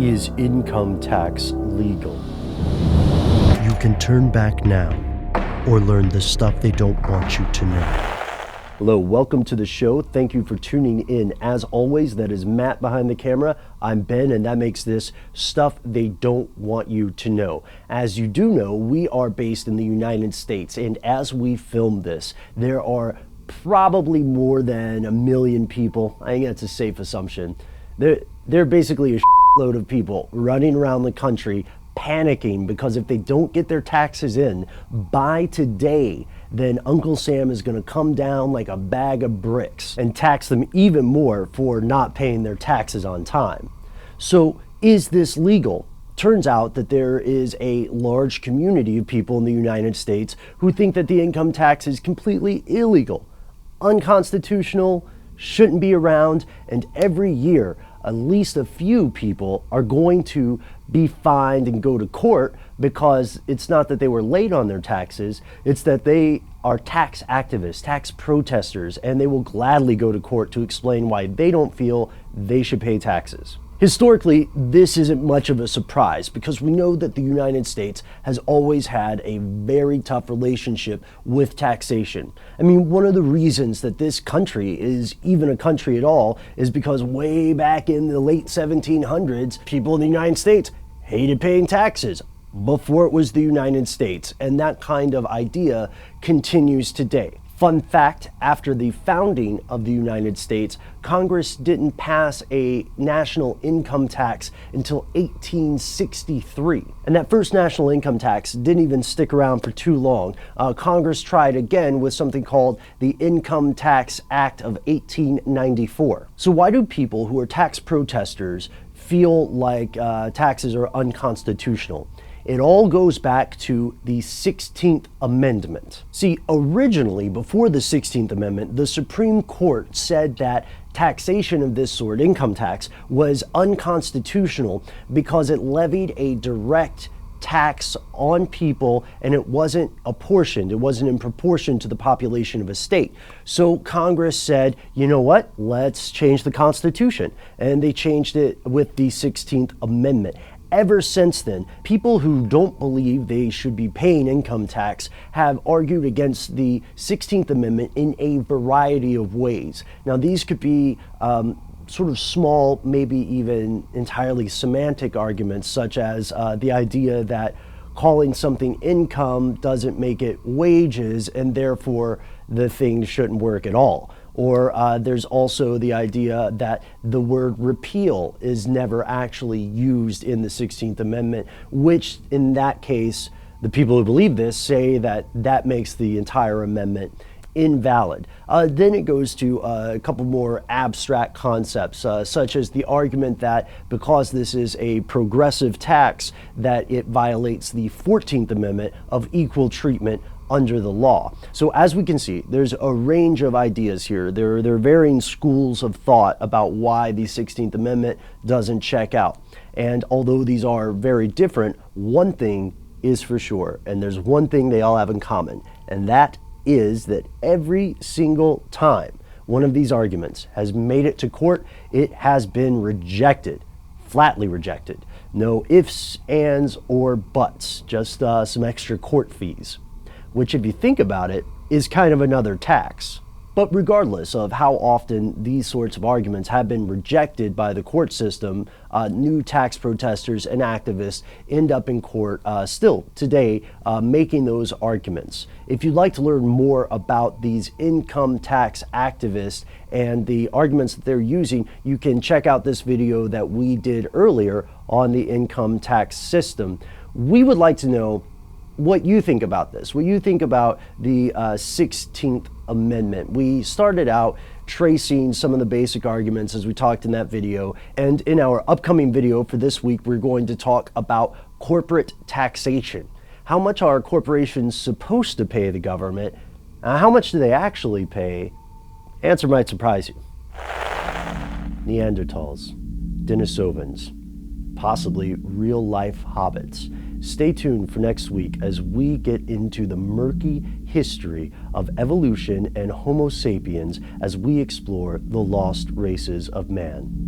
Is income tax legal? You can turn back now or learn the stuff they don't want you to know. Hello, welcome to the show. Thank you for tuning in. As always, that is Matt behind the camera. I'm Ben, and that makes this Stuff They Don't Want You to Know. As you do know, we are based in the United States, and as we film this, there are probably more than 1 million people. I think that's a safe assumption. They're basically a load of people running around the country panicking because if they don't get their taxes in by today, then Uncle Sam is going to come down like a bag of bricks and tax them even more for not paying their taxes on time. So is this legal? Turns out that there is a large community of people in the United States who think that the income tax is completely illegal, unconstitutional, shouldn't be around, and every year at least a few people are going to be fined and go to court because it's not that they were late on their taxes, it's that they are tax activists, tax protesters, and they will gladly go to court to explain why they don't feel they should pay taxes. Historically, this isn't much of a surprise because we know that the United States has always had a very tough relationship with taxation. I mean, one of the reasons that this country is even a country at all is because way back in the late 1700s, people in the United States hated paying taxes before it was the United States, and that kind of idea continues today. Fun fact, after the founding of the United States, Congress didn't pass a national income tax until 1863. And that first national income tax didn't even stick around for too long. Congress tried again with something called the Income Tax Act of 1894. So why do people who are tax protesters feel like taxes are unconstitutional? It all goes back to the 16th Amendment. See, originally, before the 16th Amendment, the Supreme Court said that taxation of this sort, income tax, was unconstitutional because it levied a direct tax on people and it wasn't apportioned, it wasn't in proportion to the population of a state. So Congress said, you know what, let's change the Constitution. And they changed it with the 16th Amendment. Ever since then, people who don't believe they should be paying income tax have argued against the 16th Amendment in a variety of ways. Now, these could be sort of small, maybe even entirely semantic arguments, such as the idea that calling something income doesn't make it wages, and therefore the thing shouldn't work at all. Or there's also the idea that the word repeal is never actually used in the 16th Amendment, which in that case, the people who believe this say that that makes the entire amendment invalid. Then it goes to a couple more abstract concepts, such as the argument that because this is a progressive tax, that it violates the 14th Amendment of equal treatment under the law. So as we can see, there's a range of ideas here. There are varying schools of thought about why the 16th Amendment doesn't check out. And although these are very different, one thing is for sure, and there's one thing they all have in common, and that is that every single time one of these arguments has made it to court, it has been rejected, flatly rejected. No ifs, ands, or buts, just some extra court fees, which if you think about it, is kind of another tax. But regardless of how often these sorts of arguments have been rejected by the court system, new tax protesters and activists end up in court still today making those arguments. If you'd like to learn more about these income tax activists and the arguments that they're using, you can check out this video that we did earlier on the income tax system. We would like to know what you think about this, what you think about the 16th Amendment. We started out tracing some of the basic arguments as we talked in that video, and in our upcoming video for this week, we're going to talk about corporate taxation. How much are corporations supposed to pay the government? How much do they actually pay? Answer might surprise you. Neanderthals, Denisovans, possibly real-life hobbits. Stay tuned for next week as we get into the murky history of evolution and Homo sapiens as we explore the lost races of man.